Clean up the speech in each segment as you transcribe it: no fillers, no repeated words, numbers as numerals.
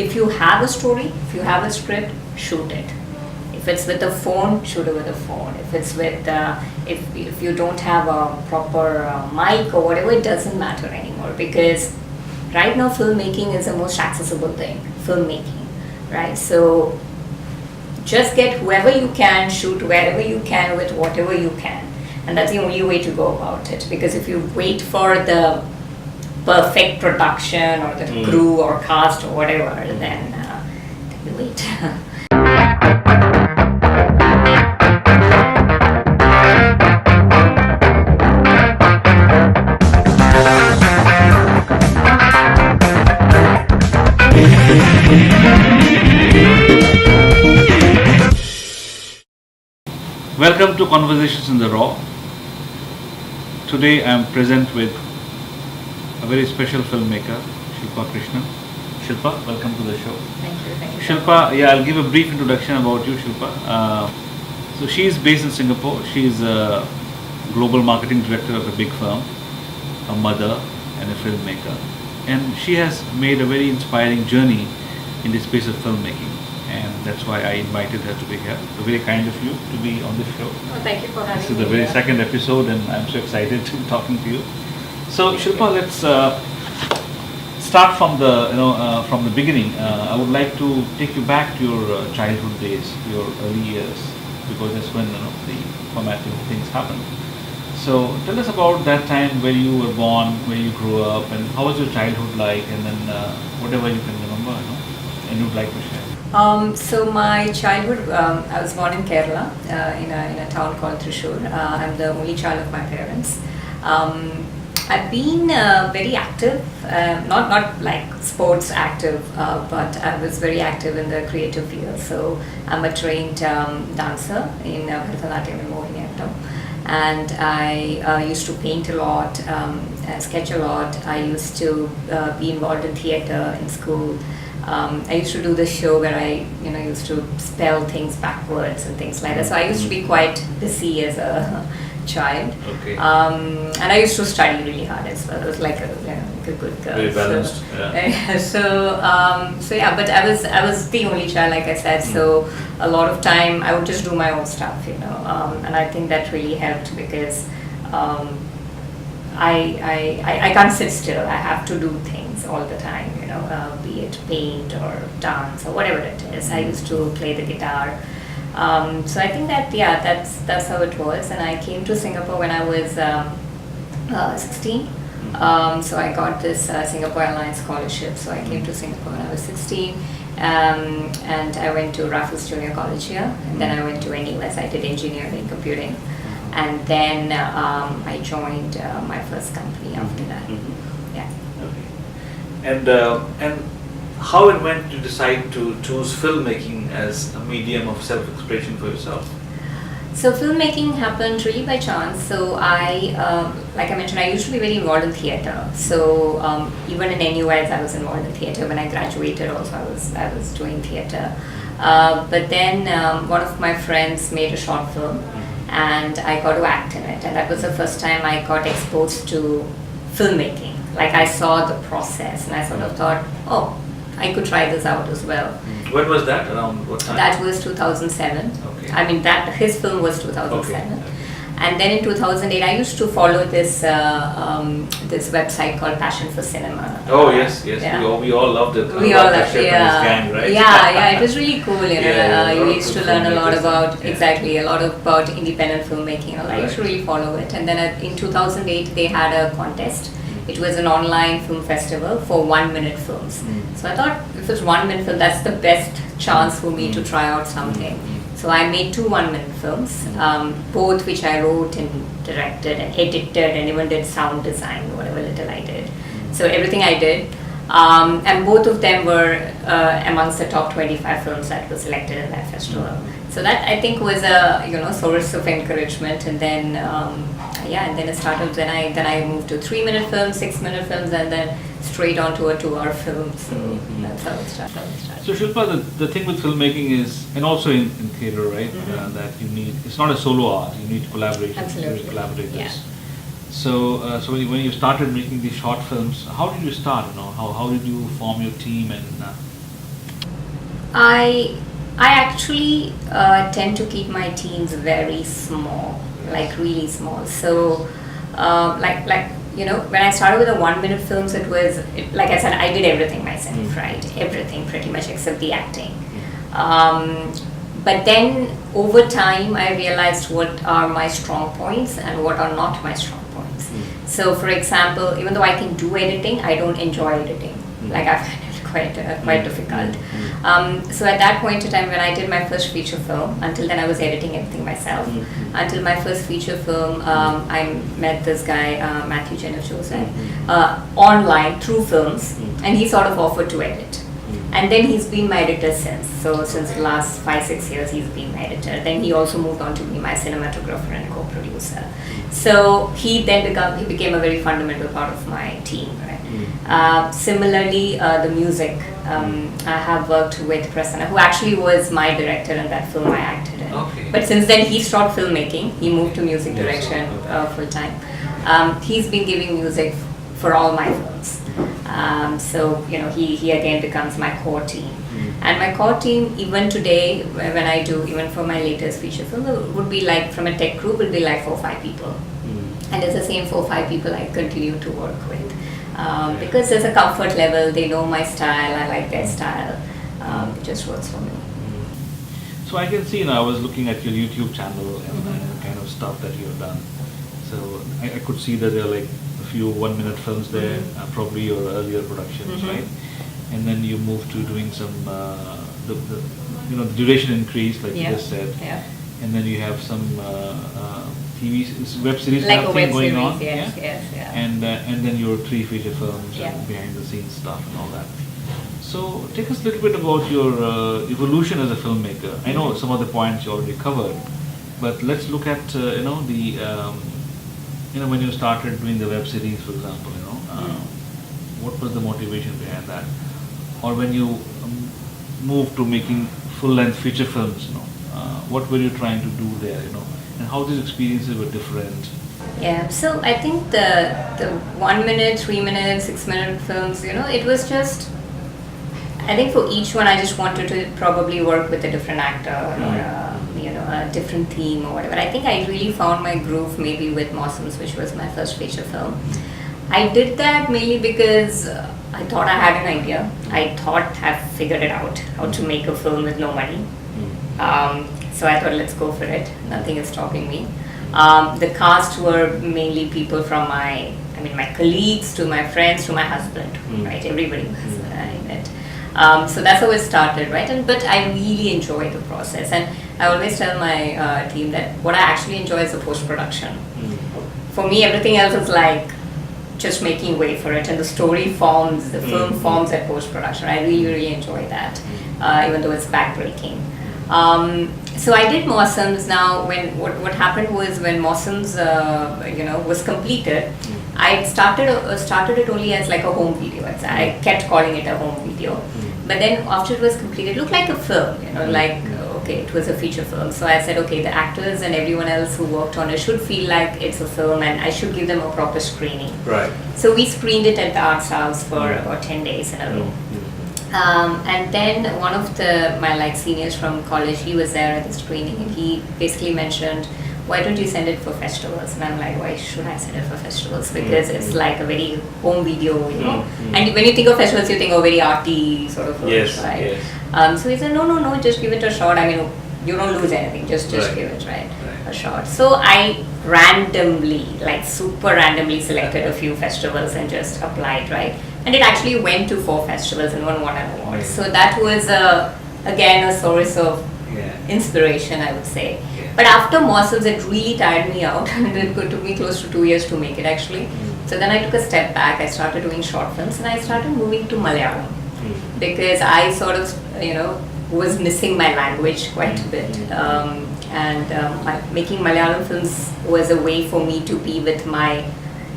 if you have a story, if you have a script, shoot it. If it's with a phone, shoot it with a phone. If it's with, if you don't have a proper mic or whatever, it doesn't matter anymore, because right now filmmaking is the most accessible thing, filmmaking, right? So just get whoever you can, shoot wherever you can with whatever you can. And that's the only way to go about it, because if you wait for the perfect production or the crew or cast or whatever, then you wait. Welcome to Conversations in the Raw. Today I am present with a very special filmmaker, Shilpa Krishnan. Shilpa, welcome to the show. Thank you. Shilpa, I'll give a brief introduction about you, Shilpa. So she is based in Singapore. She is a global marketing director of a big firm, a mother and a filmmaker. And she has made a very inspiring journey in the space of filmmaking. And that's why I invited her to be here. So very kind of you to be on the show. Oh, thank you for having me. This is the very second episode, and I'm so excited to be talking to you. So Shilpa, let's start from the beginning. I would like to take you back to your childhood days, your early years, because that's when the formative things happen. So tell us about that time where you were born, where you grew up, and how was your childhood like, and then whatever you can remember, and you'd like to share. So my childhood, I was born in Kerala, in a town called Thrissur. I'm the only child of my parents. I've been very active, not like sports active, but I was very active in the creative field. So I'm a trained dancer in Bharatanatyam and Mohiniyattam, and I used to paint a lot, sketch a lot. I used to be involved in theatre in school. I used to do the show where I used to spell things backwards and things like that. So I used to be quite busy as a child. Okay. And I used to study really hard as well. I was like a good girl. Very balanced. So yeah, but I was the only child, like I said. So a lot of time I would just do my own stuff, and I think that really helped, because I can't sit still. I have to do things all the time, be it paint or dance or whatever it is. I used to play the guitar. So I think that's how it was. And I came to Singapore when I was 16. So I got this Singapore Airlines scholarship. So I came to Singapore when I was 16. And I went to Raffles Junior College here. And then I went to NUS. I did engineering, computing. And then I joined my first company after that. Yeah. Okay. And how and when did you decide to choose filmmaking as a medium of self-expression for yourself? So filmmaking happened really by chance. So I, like I mentioned, I used to be very involved in theatre. So even in NUS, I was involved in theatre. When I graduated, also I was doing theatre. But then one of my friends made a short film, and I got to act in it. And that was the first time I got exposed to filmmaking. Like I saw the process, and I sort of thought, oh, I could try this out as well. When was that? Around what time? That was 2007. Okay. I mean, his film was 2007. Okay. And then in 2008, I used to follow this this website called Passion for Cinema. Oh yes. Yeah. We all loved it. We all loved it. Yeah. Gang, right? Yeah. It was really cool. Yeah, you used to learn a lot about a lot about independent filmmaking. I used to really follow it. And then in 2008, they had a contest. It was an online film festival for 1 minute films. So I thought, if it's 1 minute film, that's the best chance for me to try out something. So I made 2 1 minute films, both which I wrote and directed and edited and even did sound design, whatever little I did. So everything I did. And both of them were amongst the top 25 films that were selected in that festival. So that, I think, was a source of encouragement. And then and then it started. Then I moved to 3 minute films, 6 minute films, and then straight on to a 2-hour film. So that's how it started. So Shilpa, the thing with filmmaking is, and also in theatre, right, that you need, it's not a solo art, you need collaboration. Absolutely. You need collaborators. Yeah. So when you started making these short films, how did you start? How did you form your team, and I actually tend to keep my teams very small, like really small. So, like when I started with the 1 minute films, like I said, I did everything myself, right? Everything pretty much except the acting. But then over time, I realized what are my strong points and what are not my strong points. So, for example, even though I can do editing, I don't enjoy editing. Like I find it quite difficult. So at that point in time, when I did my first feature film, until then I was editing everything myself. Until my first feature film, I met this guy, Matthew Jenner Joseph, online through films, and he sort of offered to edit. And then he's been my editor since. So since the last 5-6 years, he's been my editor. Then he also moved on to be my cinematographer and co-producer. So he became a very fundamental part of my team. Right? Similarly, the music. I have worked with Prasanna, who actually was my director in that film I acted in. Okay. But since then, he stopped filmmaking. He moved to music direction full time. He's been giving music for all my films. So he again becomes my core team, and my core team even today when I do even for my latest feature film would be like from a tech group would be like 4 or 5 people, and it's the same 4 or 5 people I continue to work with because there's a comfort level. They know my style. I like their style. It just works for me. So I can see I was looking at your YouTube channel and the kind of stuff that you have done. So I could see that there are like a few 1-minute films there, probably your earlier productions, right? And then you moved to doing some, the duration increased, like you just said. Yeah. And then you have some web series like kind of thing going on. Yes. And then your 3 feature films and behind the scenes stuff and all that. So take us a little bit about your evolution as a filmmaker. I know some of the points you already covered, but let's look at when you started doing the web series, for example, what was the motivation behind that? Or when you moved to making full-length feature films, what were you trying to do there, and how these experiences were different? Yeah, so I think the 1 minute, 3 minute, 6 minute films, it was just, I think for each one I just wanted to probably work with a different actor or a different theme or whatever. I think I really found my groove maybe with Mosums, which was my first feature film. I did that mainly because I thought I had an idea. I thought I've figured it out, how to make a film with no money. So I thought, let's go for it. Nothing is stopping me. The cast were mainly people from my colleagues, to my friends, to my husband, right? Everybody was in it. So that's how it started, right? But I really enjoy the process, and I always tell my team that what I actually enjoy is the post-production. For me, everything else is like just making way for it, and the story forms, the film forms at post-production. I really, really enjoy that, even though it's backbreaking. So I did Mosums. Now, when what happened was when Mosums, was completed, I started it only as like a home video. I kept calling it a home video, but then after it was completed, it looked like a film. Okay, it was a feature film. So I said, okay, the actors and everyone else who worked on it should feel like it's a film, and I should give them a proper screening. Right. So we screened it at the Arts House for about 10 days in a row. And then one of my seniors from college, he was there at the screening, and he basically mentioned, why don't you send it for festivals? And I'm like, why should I send it for festivals? Because it's like a very home video, And when you think of festivals, you think of very arty sort of films, right? Yes. So he said, no, just give it a shot. You don't lose anything, just give it, a shot. So I randomly, super randomly selected a few festivals and just applied, right? And it actually went to 4 festivals and won an award. So that was, again, a source of inspiration, I would say. But after Mosums, it really tired me out, and it took me close to 2 years to make it actually. So then I took a step back. I started doing short films, and I started moving to Malayalam because I sort of, was missing my language quite a bit. Making Malayalam films was a way for me to be with my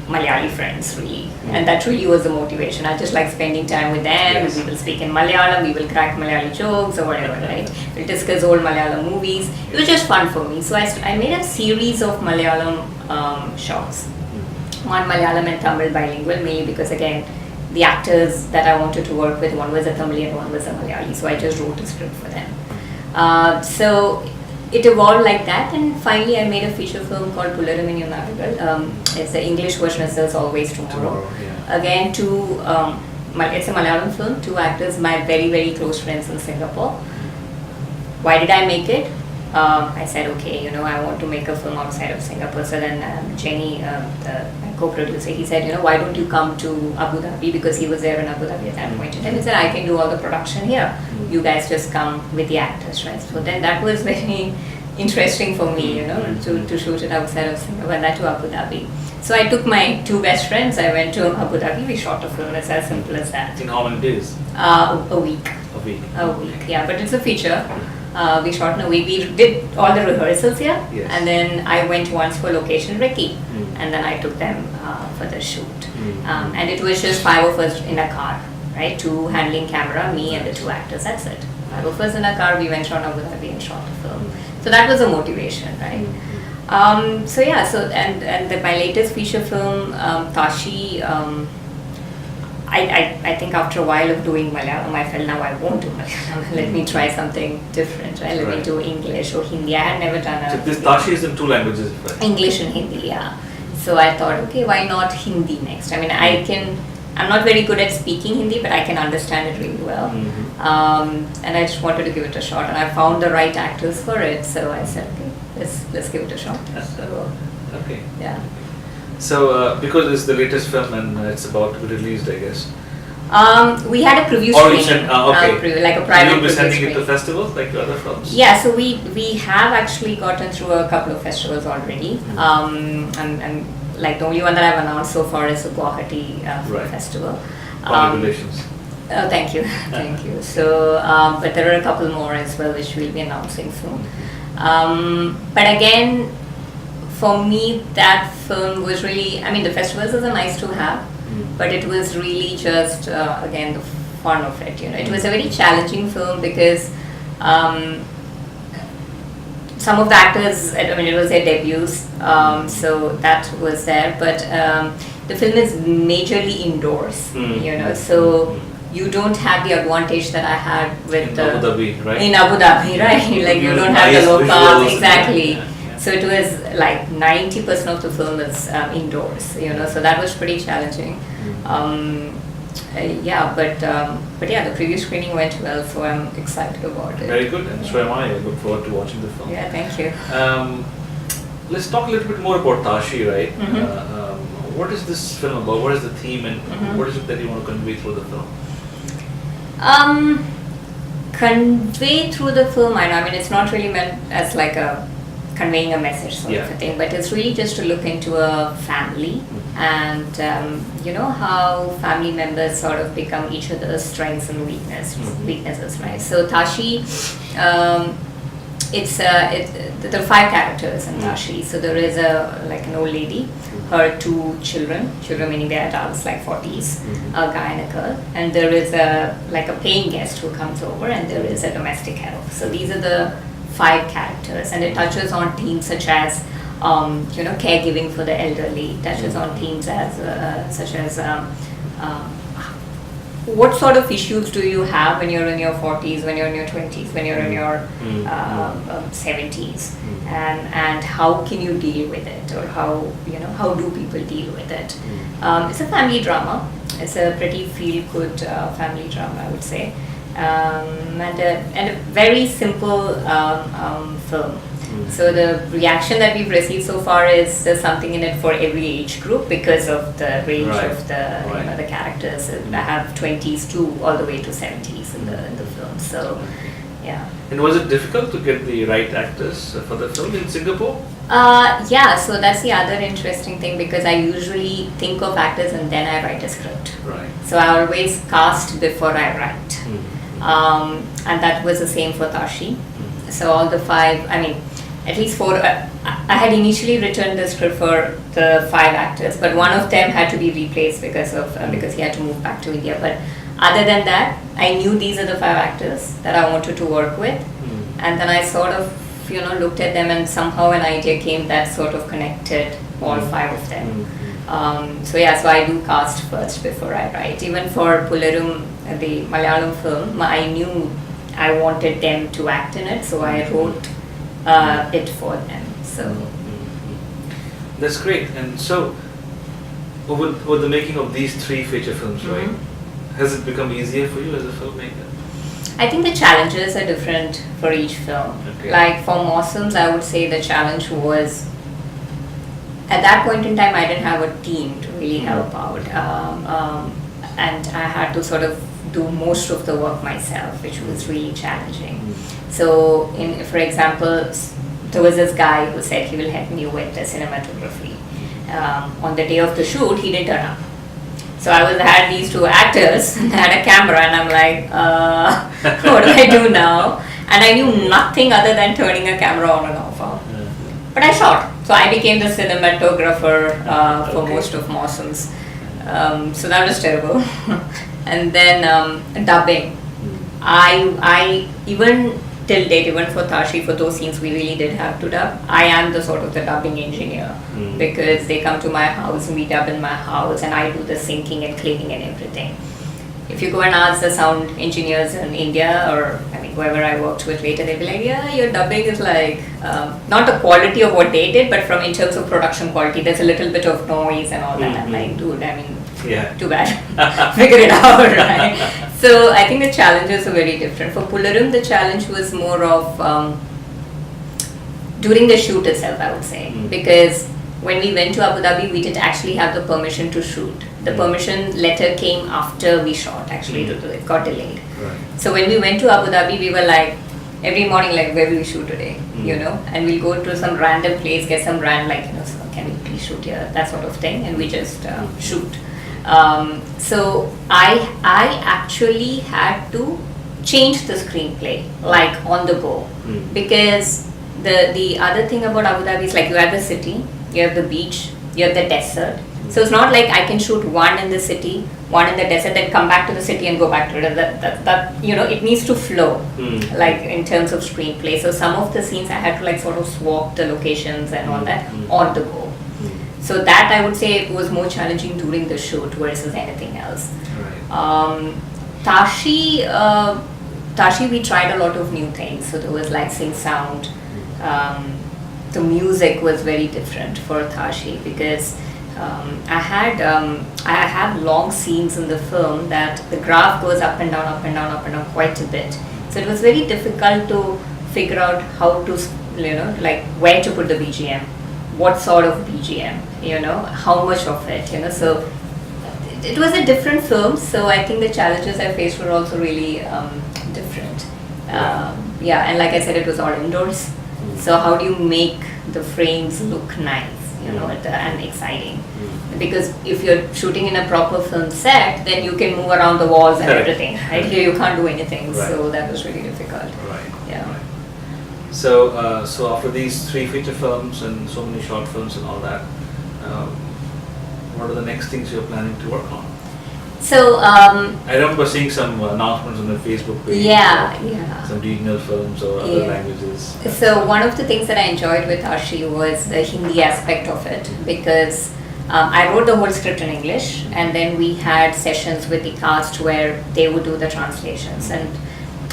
Malayali friends, really. And that really was the motivation. I just like spending time with them. We will speak in Malayalam, we will crack Malayali jokes or whatever, right? We'll discuss old Malayalam movies. It was just fun for me. So I made a series of Malayalam shorts. One Malayalam and Tamil bilingual, mainly because again, the actors that I wanted to work with. One was a Tamil and one was a Malayali, so I just wrote a script for them. So it evolved like that, and finally I made a feature film called Pularaminu Nadagal. It's the English version is There's Always Tomorrow. Again, it's a Malayalam film, 2 actors, my very, very close friends in Singapore. Why did I make it? I said, okay, I want to make a film outside of Singapore. So then Jenny, my co-producer, he said, why don't you come to Abu Dhabi? Because he was there in Abu Dhabi at that point in time. He said, I can do all the production here. You guys just come with the actors, right? So then that was very interesting for me, to shoot it outside of Singapore, and that to Abu Dhabi. So I took my 2 best friends, I went to Abu Dhabi, we shot a film. It's as simple as that. In how many days? A week. A week, yeah, but it's a feature. We shot in a week. We did all the rehearsals here, yes. And then I went once for location recce, and then I took them for the shoot. And it was just 5 of us in a car, right? 2 handling camera, me and the 2 actors. That's it. 5 of us in a car. We went around Abu Dhabi and shot the film. So that was a motivation, right? So yeah. So my latest feature film, Tashi. I think after a while of doing Malayalam, I felt now I won't do Malayalam. Let me try something different, right? Let me do English or Hindi. I had never done So this Tashi is in 2 languages, right? English and Hindi, yeah. So I thought, okay, why not Hindi next? I mean, I'm not very good at speaking Hindi, but I can understand it really well. And I just wanted to give it a shot, and I found the right actors for it. So I said, okay, let's give it a shot. So, okay. Yeah. So, because it's the latest film and it's about to be released, I guess. We had a preview Or you screening, said, okay. like a private You'll be preview sending screening. it to festivals like your other films? Yeah, so we have actually gotten through a couple of festivals already. And like the only one that I've announced so far is the Guwahati Film Festival. Congratulations. Oh, thank you, thank you. So, but there are a couple more as well which we'll be announcing soon. But again, for me, that film was really, I mean, the festivals is a nice to have, but it was really just, again, the fun of it, It was a very challenging film because some of the actors, I mean, it was their debuts, so that was there, but the film is majorly indoors, so you don't have the advantage that I had with Abu Dhabi, right? In Abu Dhabi, right? Like you don't have the locals, exactly. So it was like 90% of the film is indoors, so that was pretty challenging. Yeah, but yeah, the preview screening went well, so I'm excited about it. Very good, and so am I. I look forward to watching the film. Yeah, thank you. Let's talk a little bit more about Tashi, right? What is this film about? What is the theme, and what is it that you want to convey through the film? Convey through the film, I mean, it's not really meant as like a conveying a message sort of a thing, but it's really just to look into a family and how family members sort of become each other's strengths and weaknesses, right? So Tashi, there are 5 characters in Tashi. So there is an old lady, her 2 children meaning they're adults, like 40s, a guy and a girl, and there is a paying guest who comes over, and there is a domestic help. So these are the 5 characters, and it touches on themes such as caregiving for the elderly. It touches on themes such as what sort of issues do you have when you're in your 40s, when you're in your 20s, when you're in your 70s, and how can you deal with it, or how do people deal with it? It's a family drama. It's a pretty feel-good family drama, I would say, and a very simple film. So the reaction that we've received so far is there's something in it for every age group because of the range of the the characters. I have 20s to all the way to 70s in the film. So yeah. And was it difficult to get the right actors for the film in Singapore? Yeah, so that's the other interesting thing, because I usually think of actors and then I write a script. Right. So I always cast before I write. And that was the same for Tashi. So all the 5, I mean, at least 4, I had initially written the script for the 5 actors, but one of them had to be replaced because he had to move back to India. But other than that, I knew these are the 5 actors that I wanted to work with, and then I sort of looked at them, and somehow an idea came that sort of connected all 5 of them. So yeah, so I do cast first before I write. Even for Pularum, the Malayalam film, I knew I wanted them to act in it, so I wrote it for them. So that's great. And so, over the making of these 3 feature films, right? Has it become easier for you as a filmmaker? I think the challenges are different for each film. Okay. Like for Mosums, I would say the challenge was, at that point in time, I didn't have a team to really help out, and I had to sort of do most of the work myself, which was really challenging. So, for example, there was this guy who said he will help me with the cinematography. On the day of the shoot, he didn't turn up. So I had these 2 actors, and I had a camera, and I'm like, what do I do now? And I knew nothing other than turning a camera on and off. But I shot. So I became the cinematographer for most of Mosums. So that was terrible. And then dubbing. I even till date, even for Tashi, for those scenes we really did have to dub. I am the sort of the dubbing engineer because they come to my house and we dub in my house and I do the syncing and cleaning and everything. If you go and ask the sound engineers in India or whoever I worked with later, they'll be like, yeah, your dubbing is like, not the quality of what they did, but in terms of production quality, there's a little bit of noise and all that. I'm like, dude, too bad. Figure it out, right? So I think the challenges are very different. For Pularum, the challenge was more of during the shoot itself, I would say, because when we went to Abu Dhabi, we didn't actually have the permission to shoot. The permission letter came after we shot, actually, it got delayed. Right. So when we went to Abu Dhabi, we were like, every morning, like, where will we shoot today? And we'll go to some random place, get some so can we please shoot here? That sort of thing, and we just shoot. So I actually had to change the screenplay, like on the go, because the other thing about Abu Dhabi is like you have the city, you have the beach, you have the desert. So it's not like I can shoot one in the city, one in the desert, then come back to the city and go back to it. That it needs to flow, like in terms of screenplay. So some of the scenes I had to like sort of swap the locations and all that on the go. So that I would say was more challenging during the shoot versus anything else. Right. Tashi, we tried a lot of new things. So there was like sync sound. The music was very different for Tashi because I have long scenes in the film that the graph goes up and down, up and down, up and down quite a bit. So it was very difficult to figure out how to, like where to put the BGM, what sort of BGM, how much of it, So it was a different film. So I think the challenges I faced were also really different. And like I said, it was all indoors. So how do you make the frames look nice? And exciting. Because if you're shooting in a proper film set, then you can move around the walls and everything. Right here, you can't do anything. Right. So that was really difficult. Right. Yeah. Right. So, after these 3 feature films and so many short films and all that, what are the next things you're planning to work on? So I remember seeing some announcements on the Facebook page. Some regional films or other languages. So one of the things that I enjoyed with Ashi was the Hindi aspect of it because I wrote the whole script in English and then we had sessions with the cast where they would do the translations. And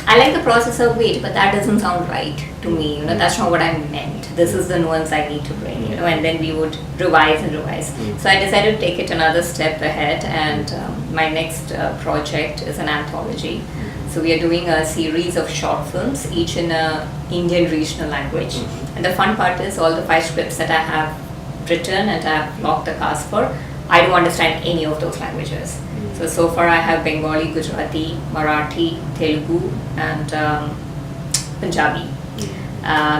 I like the process of wait, but that doesn't sound right to me. That's not what I meant. This is the nuance I need to bring. And then we would revise and revise. So I decided to take it another step ahead, and my next project is an anthology. So we are doing a series of short films, each in a Indian regional language. And the fun part is all the 5 scripts that I have written and I have locked the cast for, I don't understand any of those languages. So far I have Bengali, Gujarati, Marathi, Telugu and Punjabi.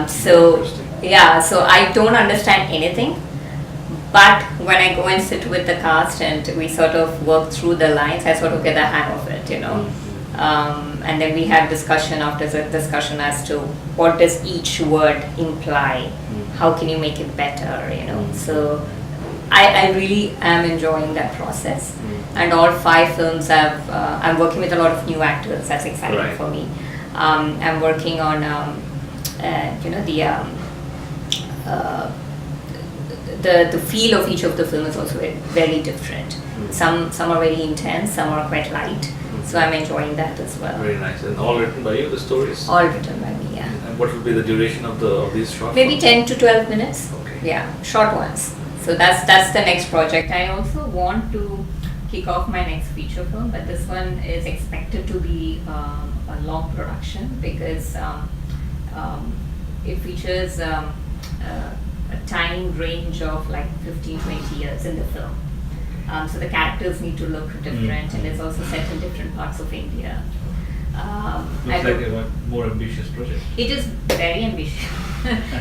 So I don't understand anything, but when I go and sit with the cast and we sort of work through the lines, I sort of get the hang of it, and then we have discussion after the discussion as to what does each word imply, how can you make it better, So I really am enjoying that process. And all 5 films I'm working with a lot of new actors. That's exciting for me. I'm working on the feel of each of the film is also very different. Some are very intense, some are quite light. So I'm enjoying that as well. Very nice. And all written by you, the stories? All written by me, yeah. And what will be the duration of these short Maybe films? 10 to 12 minutes. Okay. Yeah, short ones. So that's the next project. I also want to kick off my next feature film, but this one is expected to be a long production because it features a time range of like 15-20 years in the film. So the characters need to look different, and it's also set in different parts of India. Looks like a more ambitious project. It is very ambitious.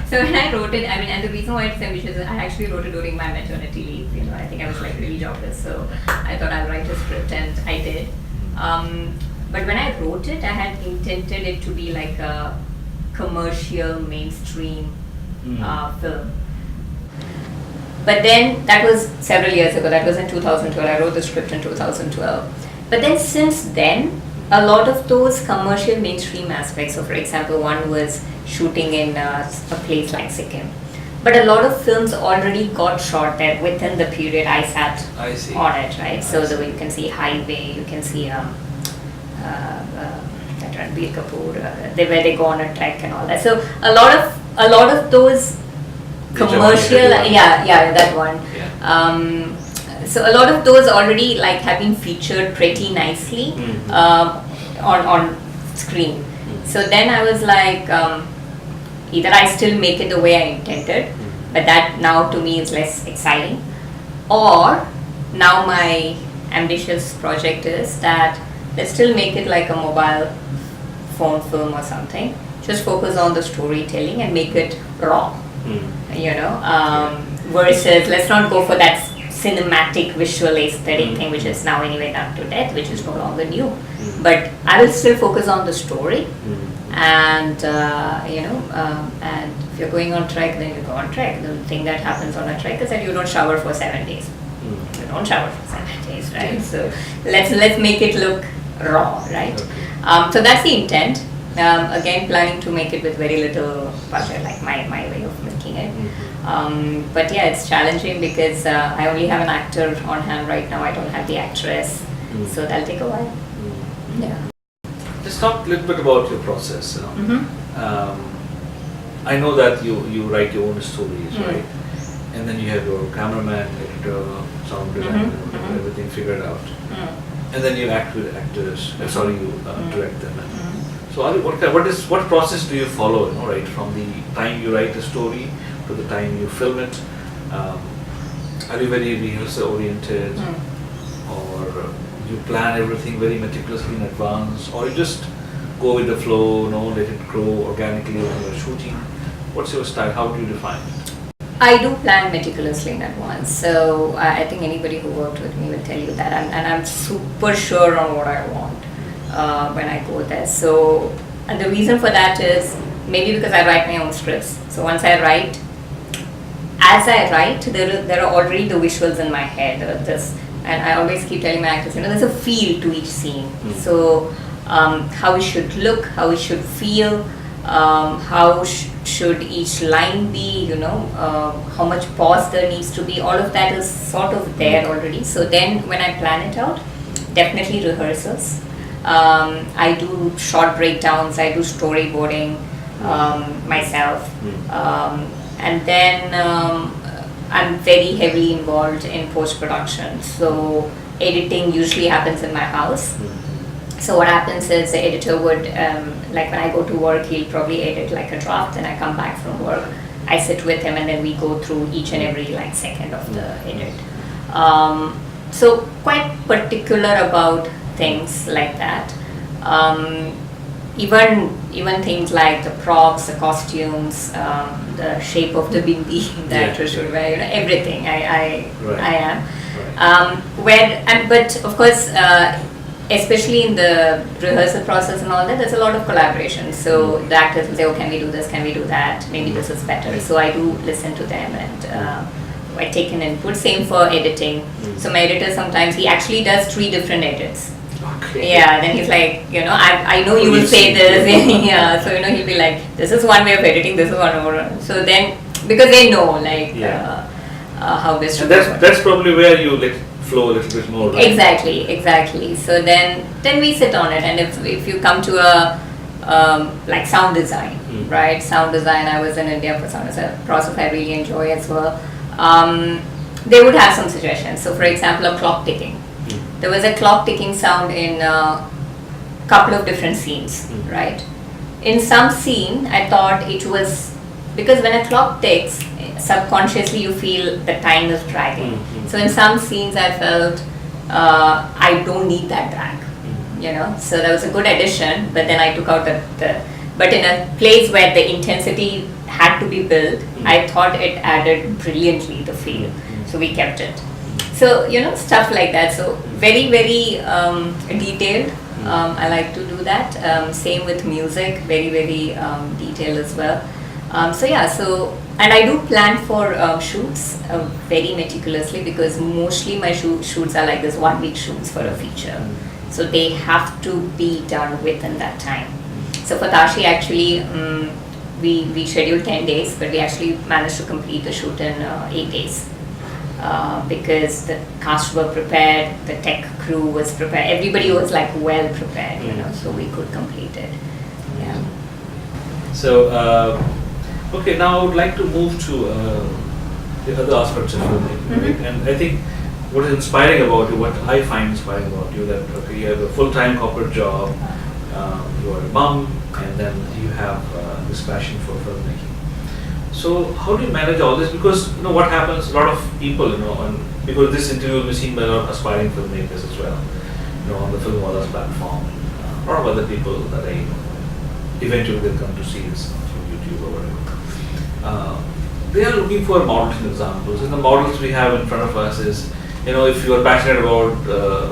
So when I wrote it, I mean, and the reason why it's ambitious is I actually wrote it during my maternity leave. You know, I think I was like really jobless, so I thought I'll write a script, and I did. But when I wrote it, I had intended it to be like a commercial, mainstream film. But then that was several years ago. That was in 2012. I wrote the script in 2012. But then since then, a lot of those commercial mainstream aspects. So, for example, one was shooting in a place like Sikkim. But a lot of films already got shot there within the period I sat on it, right? So you can see Highway, you can see Ranbir Kapoor, where they go on a trek and all that. So a lot of those commercial, that one. Yeah. So a lot of those already like have been featured pretty nicely on screen. So then I was like, either I still make it the way I intended, but that now to me is less exciting, or now my ambitious project is that let's still make it like a mobile phone film or something. Just focus on the storytelling and make it raw. You know, versus let's not go for that cinematic visual aesthetic thing, which is now anyway done to death, which is no longer new. But I will still focus on the story, and and if you're going on trek, then you go on trek. The thing that happens on a trek is that you don't shower for 7 days. You don't shower for 7 days, right? So let's make it look raw, right? So that's the intent. Again, planning to make it with very little budget, like my way of making it. But yeah, it's challenging because I only have an actor on hand right now. I don't have the actress, so that'll take a while. Yeah. Just talk a little bit about your process. You know, I know that you write your own stories, right? And then you have your cameraman, editor, sound designer, everything figured out. And then you act with actors. You direct them. So what process do you follow? You know, right, from the time you write a story to the time you film it. Are you very rehearsal oriented, or you plan everything very meticulously in advance, or you just go with the flow, let it grow organically when you're shooting? What's your style? How do you define it? I do plan meticulously in advance. So I think anybody who worked with me will tell you that, and I'm super sure on what I want when I go there. So, and the reason for that is maybe because I write my own scripts. So once I write, as I write, there are already the visuals in my head. And I always keep telling my actors, there's a feel to each scene. So how it should look, how it should feel, how should each line be, how much pause there needs to be. All of that is sort of there already. So then when I plan it out, definitely rehearsals. I do short breakdowns, I do storyboarding myself. And then I'm very heavily involved in post-production. So editing usually happens in my house. So what happens is the editor would, like when I go to work, he'll probably edit like a draft, and I come back from work, I sit with him, and then we go through each and every like second of the edit. So quite particular about things like that. Even things like the props, the costumes, the shape of the bindi the actor should wear, everything I am. But of course, especially in the rehearsal process and all that, there's a lot of collaboration. So the actors will say, oh, can we do this, can we do that, maybe this is better. So I do listen to them, and I take an input. Same for editing. So my editor sometimes, he actually does 3 different edits. Okay. Yeah, then he's like, I know you will say this. Yeah, so he'll be like, this is one way of editing, this is one more. So then, because they know, how this And that's probably where you let flow a little bit more, right? Exactly. So then we sit on it, and if you come to a like sound design, right? Sound design. I was in India for sound design, a process I really enjoy as well. They would have some suggestions. So, for example, a clock ticking. There was a clock ticking sound in a couple of different scenes, right? In some scene, I thought it was because when a clock ticks, subconsciously you feel the time is dragging. So in some scenes, I felt I don't need that drag, you know. So that was a good addition. But then I took out but in a place where the intensity had to be built, I thought it added brilliantly the feel. So we kept it. So, you know, stuff like that. So very, very detailed. I like to do that. Same with music, very, very detailed as well. And I do plan for shoots very meticulously, because mostly my shoots are like this 1 week shoots for a feature. So they have to be done within that time. So for Tashi, actually, we scheduled 10 days, but we actually managed to complete the shoot in 8 days. Because the cast were prepared, the tech crew was prepared, everybody was like well prepared, you know, so we could complete it. Yeah. So, okay, now I would like to move to the other aspects of filmmaking. Right? And I think what is inspiring about you, what I find inspiring about you, that okay, you have a full-time corporate job, you are a mom, and then you have this passion for filmmaking. So how do you manage all this? Because you know what happens, a lot of people, you know, because this interview will be seen by a lot of aspiring filmmakers as well, you know, on the Filmmakers platform, a lot of other people that I know, eventually they'll come to see this through YouTube or whatever. They are looking for models and examples, and the models we have in front of us is, you know, if you are passionate about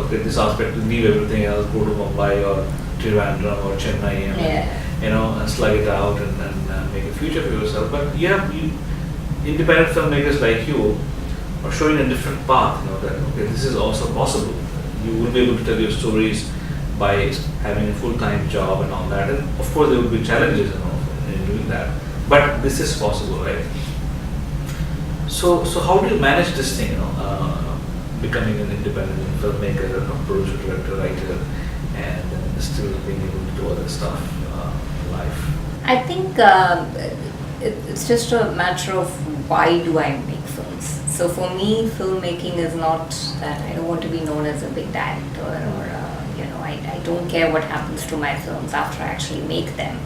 okay, this aspect, leave everything else, go to Mumbai or Trivandrum or Chennai, and you know, and slug it out and make a future for yourself. But you independent filmmakers like you are showing a different path, you know, that okay, this is also possible. You will be able to tell your stories by having a full-time job and all that. And of course there will be challenges, you know, in doing that. But this is possible, right? So how do you manage this thing, you know, becoming an independent filmmaker, producer, director, writer, and then still being able to do other stuff in life? I think it's just a matter of why do I make films. So for me, filmmaking is not that I don't want to be known as a big director, or you know, I don't care what happens to my films after I actually make them.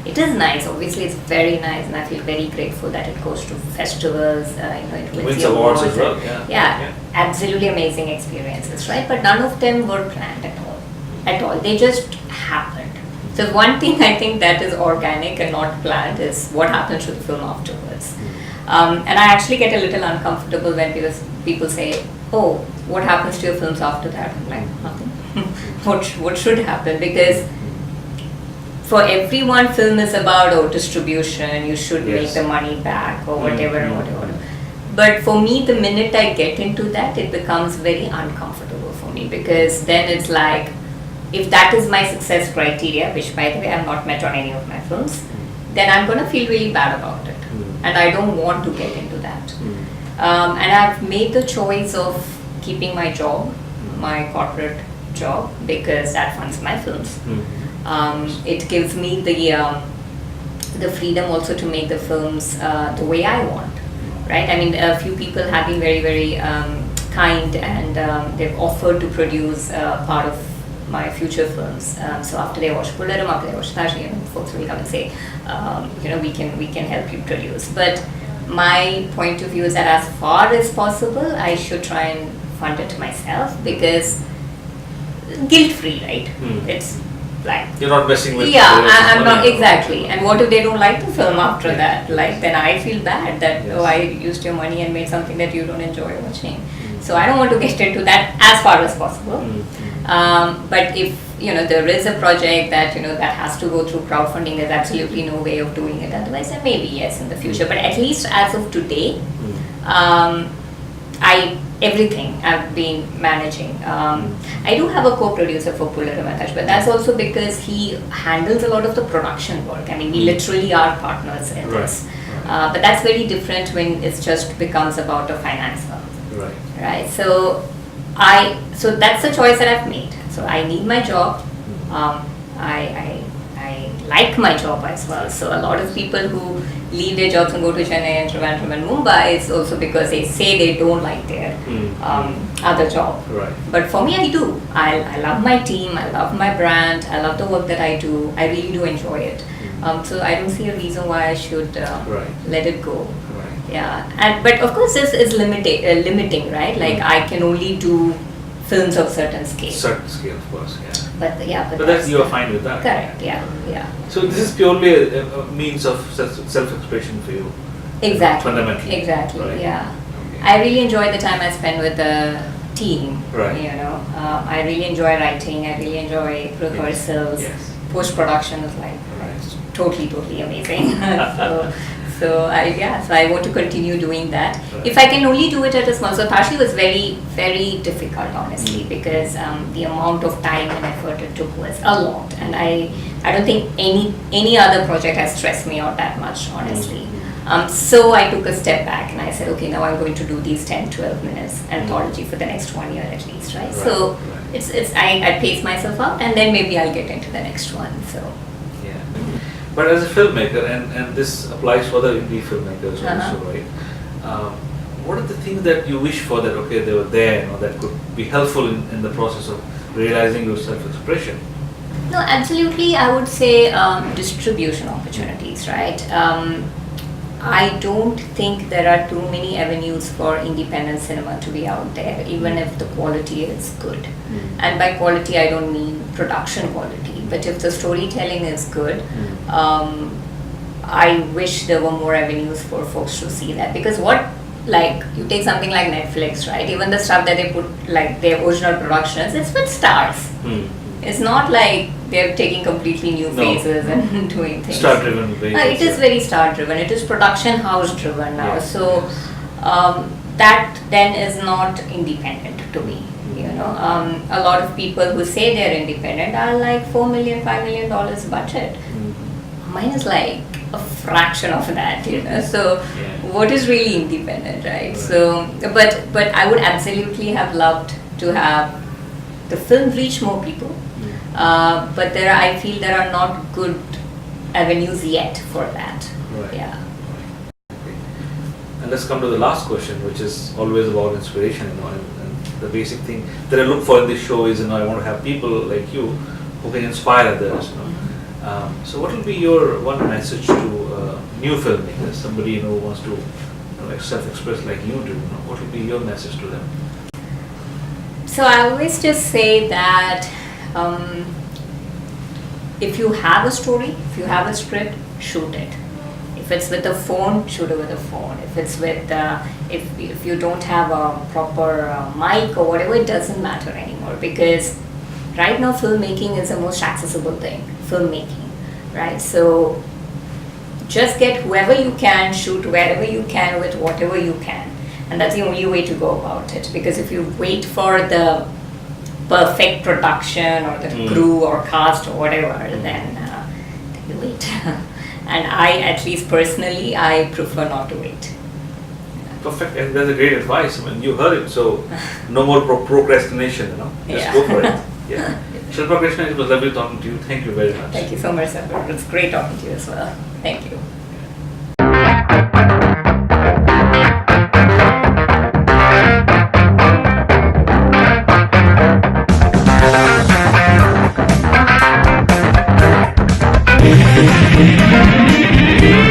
It is nice, obviously it's very nice, and I feel very grateful that it goes to festivals, you know, it wins awards as well. Yeah, absolutely amazing experiences, right? But none of them were planned at all. They just happened. So one thing I think that is organic and not planned is what happens to the film afterwards. And I actually get a little uncomfortable when people say, oh, what happens to your films after that? I'm like, nothing. What should happen? Because for everyone, film is about distribution, you should make the money back or whatever and whatever. But for me, the minute I get into that, it becomes very uncomfortable for me, because then it's like, if that is my success criteria, which by the way I have not met on any of my films, then I'm going to feel really bad about it. And I don't want to get into that. And I've made the choice of keeping my job, my corporate job, because that funds my films. It gives me the freedom also to make the films the way I want, right? I mean, a few people have been very, very kind, and they've offered to produce part of my future films. So after they watch Pullaram, after they watch Tashi, and folks will come and say, you know, we can help you produce. But my point of view is that as far as possible, I should try and fund it myself, because guilt-free, right? It's like, you're not messing with I'm not exactly. And what if they don't like the film after that? Like, then I feel bad that oh, I used your money and made something that you don't enjoy watching. So I don't want to get into that as far as possible. But if you know there is a project that you know that has to go through crowdfunding, there's absolutely no way of doing it otherwise. Then maybe yes in the future. But at least as of today, I everything I've been managing. I do have a co-producer for Pullaramatash, but that's also because he handles a lot of the production work. I mean, we literally are partners in this. But that's very different when it just becomes about a finance firm. Right. So that's the choice that I've made. So I need my job. I like my job as well. So a lot of people who leave their jobs and go to Chennai and Trivandrum and Mumbai, it's also because they say they don't like their other job. But for me, I do. I love my team, I love my brand, I love the work that I do. I really do enjoy it. So I don't see a reason why I should let it go. But of course, this is limiting, right? Like I can only do films of certain scale. Certain scale, of course, But that's you are fine with that. Correct. Yeah. So this is purely a means of self-expression for you. Exactly. Fundamentally. Exactly. Right. Yeah. Okay. I really enjoy the time I spend with the team. Right. You know, I really enjoy writing. I really enjoy rehearsals. Yes. Post-production is like totally amazing. So I want to continue doing that. Right. If I can only do it at a small, so Tashi was very, very difficult, honestly, because the amount of time and effort it took was a lot, and I don't think any other project has stressed me out that much, honestly. So I took a step back and I said, okay, now I'm going to do these 10-12 minutes anthology for the next 1 year at least, right? So I pace myself out, and then maybe I'll get into the next one. So. But as a filmmaker, and this applies for the indie filmmakers also, right? What are the things that you wish for that, okay, they were there, that could be helpful in the process of realizing your self-expression? No, absolutely. I would say distribution opportunities, right? I don't think there are too many avenues for independent cinema to be out there, even if the quality is good. And by quality, I don't mean production quality, but if the storytelling is good, I wish there were more avenues for folks to see that. Because you take something like Netflix, right? Even the stuff that they put, like their original productions, it's with stars. It's not like they're taking completely new phases and doing things. Star-driven. It is very star-driven. It is production house-driven now. So that then is not independent to me. A lot of people who say they're independent are like $4 million, $5 million budget. Mine is like a fraction of that. So what is really independent, right? So, but I would absolutely have loved to have the film reach more people. But I feel there are not good avenues yet for that. Okay. And let's come to the last question, which is always about inspiration, and the basic thing that I look for in this show is, I want to have people like you who can inspire others. So what will be your one message to new filmmakers, somebody who wants to self-express like you do? What will be your message to them? So I always just say that if you have a story, if you have a script, shoot it. If it's with a phone, shoot it with a phone. If it's with, if you don't have a proper mic or whatever, it doesn't matter anymore, because right now filmmaking is the most accessible thing, filmmaking, right? So just get whoever you can, shoot wherever you can with whatever you can. And that's the only way to go about it, because if you wait for the perfect production or the crew or cast or whatever, then you wait. And at least personally, I prefer not to wait. Perfect, and that's a great advice. You heard it, so no more procrastination, Just go for it. Shilpa Krishnan, it was lovely talking to you. Thank you very much. Thank you so much, Zafar. It's great talking to you as well. Thank you. Thank you.